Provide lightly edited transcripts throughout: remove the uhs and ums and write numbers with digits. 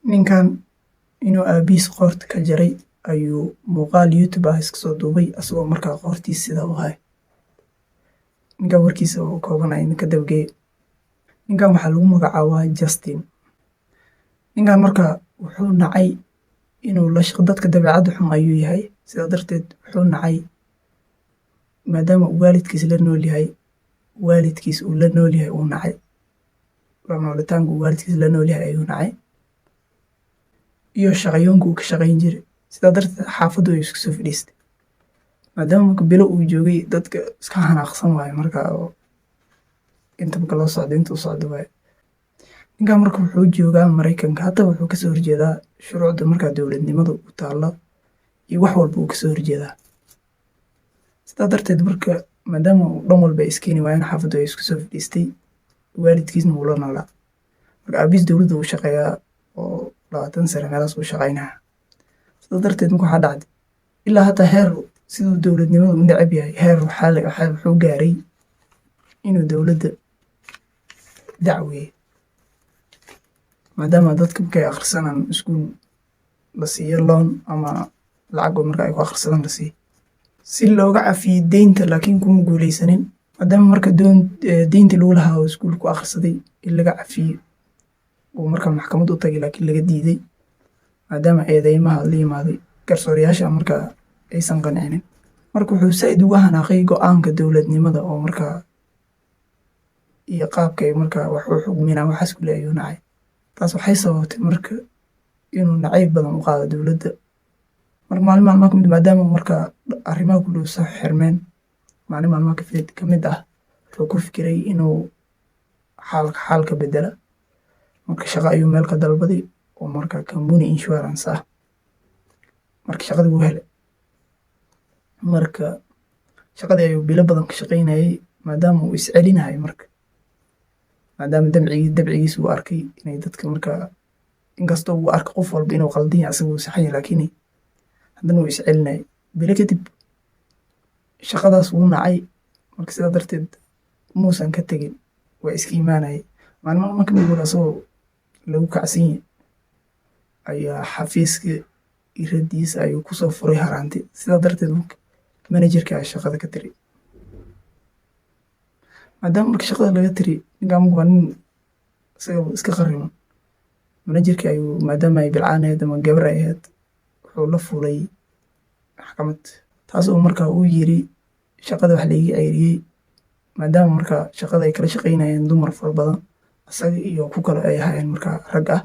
ninkan inuu aabihiis qoorta ka jaray ayuu muuqaal YouTube ah iska soo duubay asagoo markaa qoortiisa sida u hay. Ninkan warkiisa oo kooban ay ka dabageeyay. Ninkan waxaa lagu magacaabaa Justin. Ninkan markaa wuxuu nacay inuu la shaqo dadka dabeecad xun ayuu yahay. Sidaa darteed wuxuu nacay maadaama waalidkiis la nool yahay uu la nool yahay uu nacay. La noolitaanku waalidkiis la nool yahay ayuu nacay. iyo shaqayoonka uu ka shaqayn jiray. Sidaa darteed xaafaddu ay isku soo fadhiistay. Maadaama marka bilo uu joogay dadka iska xanaaqsan waaye markaa oo inta marka loo socdo inta u socdo waaye. Ninkan marka wuxuu joogaa Mareykanka hata wuxuu kasoo horjeedaa shuruucda markaa dowladnimada u taala iyo wax walba uu kasoo horjeedaa. Sidaa darteed marka maadaama uu dhan walba iskeeni waayeen xaafaddu ay isku soo fadhiistay waalidkiisna wuu la noolaa. Marka aabihiis dowladda uu shaqeeyaa oo 20 sano meelahaas uu shaqaynayaa. Sidaa darteed marka waxaa dhacday ilaa hata heer siduu dowladnimada u neceb yahay heer wuxuu gaaray inuu dowladda dacweeyo. maadaama dadka markay akhrisanaan iskuul la siiyo loan ama lacag marka ay ku akhrisadaan la siiyo si looga cafiyo deynta laakiin kuma guuleysanin. maadaama marka deynta lagu lahaa oo iskuul ku akhrisaday in laga cafiyo uu marka maxkamad u tagay laakiin laga diiday maadaama eedeymaha la yimaaday garsoorayaasha marka aysan qancinin. marka wuxuu saaid uga hanaaqay go'aanka dowladnimada oo marka iyo qaabka ay marka wax u xugminaan waxaas ku leeyahay nacay. taas waxay sababtay marka inuu nacayb badan u qaado dowladda. marka maalmaha kamid maadaama marka arrimaha ku dhow soo xirmeen maalmaha ka mid ah wuxuu ku fikiray inuu xaalka bedela. marka shaqo ayuu meel ka dalbaday oo marka company insurance ah. marka shaqadii wuu helay. marka shaqadii ayuu bilo badan ka shaqaynayay maadaama uu iscelinayo marka maadaama dabcigiisa uu arkay inay dadka marka inkastoo uu arko qof walba inuu qaldan yahay asagoo saxan yahay laakiin haddana uu iscelinayay. bilo kadib shaqadaas wuu nacay. marka sidaa darteed muusan ka tegin waa iska imaanayay. maalmaha kamid ah asagoo lagu kacsan yahay ayaa xafiiska iradiisa ayuu kusoo furay haraanti. sidaa darteed marka managerka ayaa shaqada ka tiri. maadaama marka shaqada laga tiri ninkan waa nin isagoo iska qarriman. managerka ayuu maadaama ay bilcaan ahayd ama gabar ay ahayd wuxuu la fulay maxkamad. taas oo marka uu yiri shaqada wax laga ceyriyay maadaama marka shaqada ay kala shaqaynayeen dumar fara badan asaga iyo ku kale ay ahaayeen marka rag ah.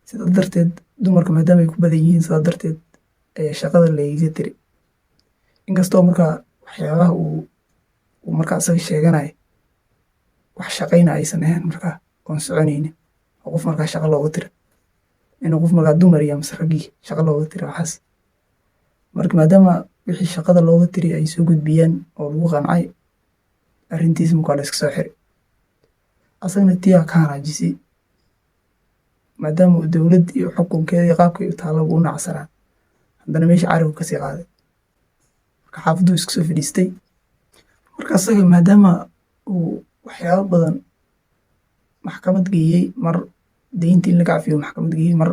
sidaa darteed dumarka maadaama ay ku badan yihiin sidaa darteed ayaa shaqada laga tiri. inkastoo marka waxyaabaha uu marka asaga sheeganay wax shaqayna aysan ahayn marka oon soconaynin oo qof marka shaqo looga tiro inuu qof marka dumar iyo mise raggii shaqo looga tiro waxaas. marka maadaama wixii shaqada looga tiri ay soo gudbiyeen oo lagu qancay arrintiisa marka la iska soo xiray. asagna tiyaa ka hanaajisay maadaama uu dowladda iyo xukunkeeda iyo qaabka u taalo u nacsanaa haddana meesha carigu ka sii qaaday. marka xaafaddu iska soo fadhiistay. marka asaga maadaama uu waxyaabo badan maxkamad geeyey mar deyntii in laga cafiyo maxkamad geeyey mar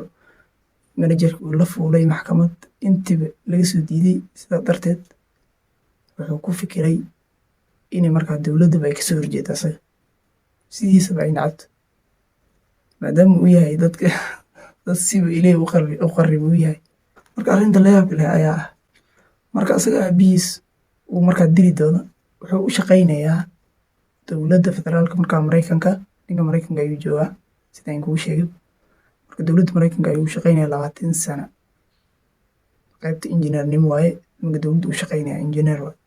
managerka uu la fuulay maxkamad intiba laga soo diiday. sidaa darteed wuxuu ku fikiray inay markaa dowladdaba ay kasoo horjeedo asaga sidiisaba ay nacabto maadaama uu yahay dad siba ilaahay u qarriba uu yahay. marka arrinta la yaab leh ayaa ah marka asaga aabihiis uu markaa dili doono wuxuu u shaqaynayaa dowladda federaalka markaa Mareykanka. ninka Mareykanka ayuu joogaa sida aan kuu sheegay. marka dowladda Mareykanka ayuu u shaqaynayaa 20 sano qaybta injineernimo waaye. ninka dowladda u shaqaynaya injineer waaye.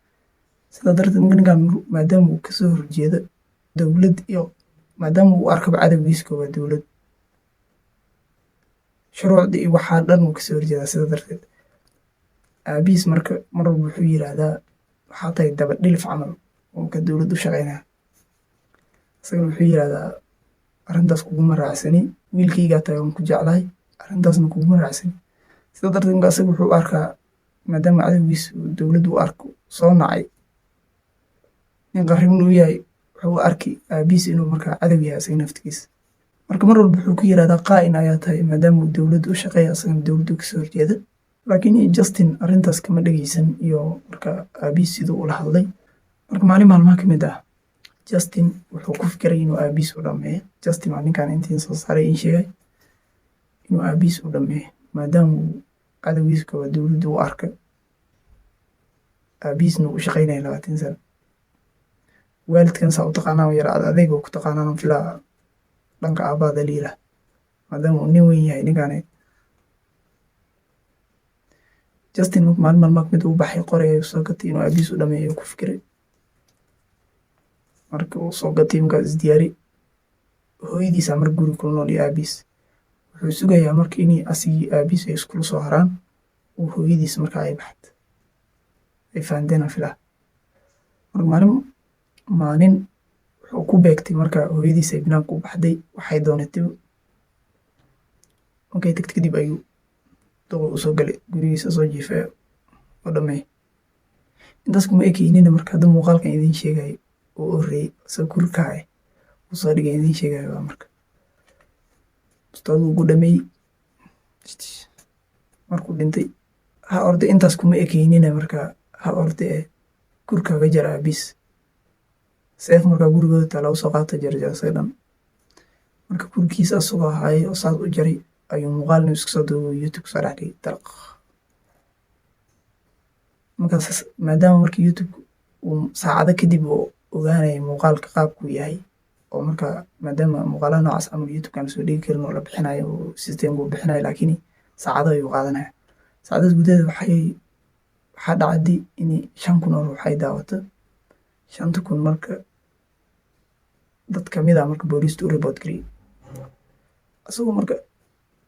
sidaa darteed ninkan maadaama uu kasoo horjeedo dowlad iyo maadaama uu arkaba cadowgiisa koowaad dowlad shuruucda iyo waxaa dhan uu kasoo horjeedaa. sidaa darteed aabihiis marka mar walba wuxuu yidhaahdaa waxaa tahay daba dhilif camal oo marka dowlad u shaqaynaya. isagana wuxuu yidhaahdaa arrintaas kuguma raacsani wiilkaygaa tahay waan ku jeclahay arrintaasna kuguma raacsani. sidaa darteed marka asaga wuxuu arkaa maadaama cadowgiisa dowladda u arko soo nacay nin qarriban uu yahay wuxuu arki aabihiis inuu markaa cadow yahay asaga naftigiisa. marka mar walba wuxuu ku yiraahdaa qaa'in ayaa tahay maadaama uu dowladda u shaqeeya asagana dowladdu kasoo horjeeda. laakiin Justin arrintaas kama dhageysan iyo marka aabihiis siduu ula hadlay. marka maalin maalmaha ka mid ah Justin wuxuu ku fikiray inuu aabihiis u dhameeyo. Justin waa ninkaan intiin soo saaray in sheegay inuu aabihiis u dhameeyo maadaama uu cadowgiisa kaba dowladdu u arkay aabihiisna u shaqeynaya 20 sano. waalidkan saa u taqaanaa yar adeeg oo ku taqaanaan filaa dhanka aabaada liila maadaama uu nin weyn yahay ninkaan. Justin maalin maalmaha mid uu baxay qoraya soo gatay inuu aabihiis u dhameeyo ku fikiray. marka uu soo gatay markaas isdiyaari hooyadiisa mar guri ku nool iyo aabihiis wuxuu sugayaa marka inay asigii aabihiis ay iskula soo haraan uu hooyadiis marka ay baxdo ay fahanteen filaa. marka maalin wuxuu ku beegtay marka hooyadiis ay banaanka u baxday waxay doonatay markay tagtay kadib ayuu duqa u soo galay gurigiisa soo jiifay oo dhameey. intaas kuma ekeynina marka hadda muuqaalkan idin sheegay oo horreeyay soo kurkacay uu soo dhigay idin sheegay waa marka ustaadu ugu dhameey markuu dhintay ha orday. intaas kuma ekeynina marka ha orday kurkaaga jara aabihiis seef markaa gurigooda tala usoo qaata jarjarsay dhan. marka kurkiisa asagoo ahaayay oo saas u jaray ayuu muuqaalna iska soo duubay YouTube soo dhigay dalq. markaas maadaama markii YouTube uu saacado kadib uu ogaanayay muuqaalka qaabkuu yahay oo marka maadaama muuqaalaha noocaas ama YouTube-kan soo dhigi karin oo la bixinayo oo systemku uu bixinayo laakiin saacado ayuu qaadanaya. saacadaas gudaheeda waxaa dhacday in 5,000 oo ruux ay daawato. 5,000 marka dad kamid ah marka booliistu u report gariyay asagoo marka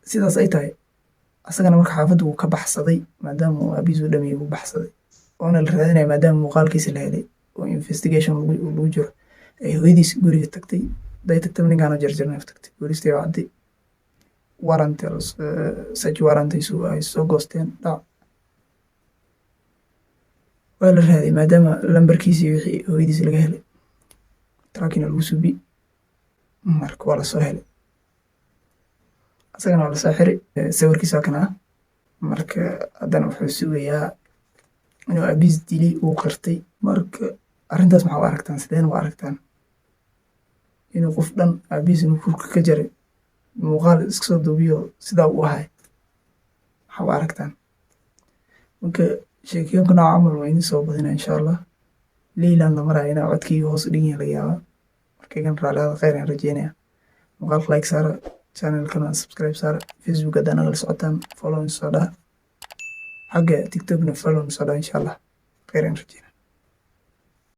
sidaas ay tahay asagana marka xaafaddu uu ka baxsaday maadaama uu aabihiis u dhameeyay uu baxsaday oona la raadinaya maadaama muuqaalkiisa la helay oo investigation lagu jiro. ay hooyadiis guriga tagtay day tagtay ninkaan jarjarnay tagtay booliistay wacday warrant search warrant ay soo goosteen dhac waa la raaday maadaama lambarkiisii wixii hooyadiis laga helay trackina lagu subi marka waa la soo helay asagana waa la soo xiray sawirkiisa kana marka haddana wuxuu sugayaa inuu aabihiis dilay uu qirtay. marka arrintaas maxaa u aragtaan sideen u aragtaan inuu qof dhan aabihiis inuu kurka ka jaray muuqaal iska soo duubiyo sidaa u ahay maxaa u aragtaan? marka sheekooyinka nooca camal waa idin soo badinaa insha allah. leylan la maraya inaa codkii hoos u dhigin laga yaabaa markaygan raaliada khayr aan rajeynaya. muuqaalka like saara channelkana subscribe saara. Facebook haddana la socotaan follow soo dhaha xagga TikTokna follow soo dhaha insha allah khayr aan rajeynaya.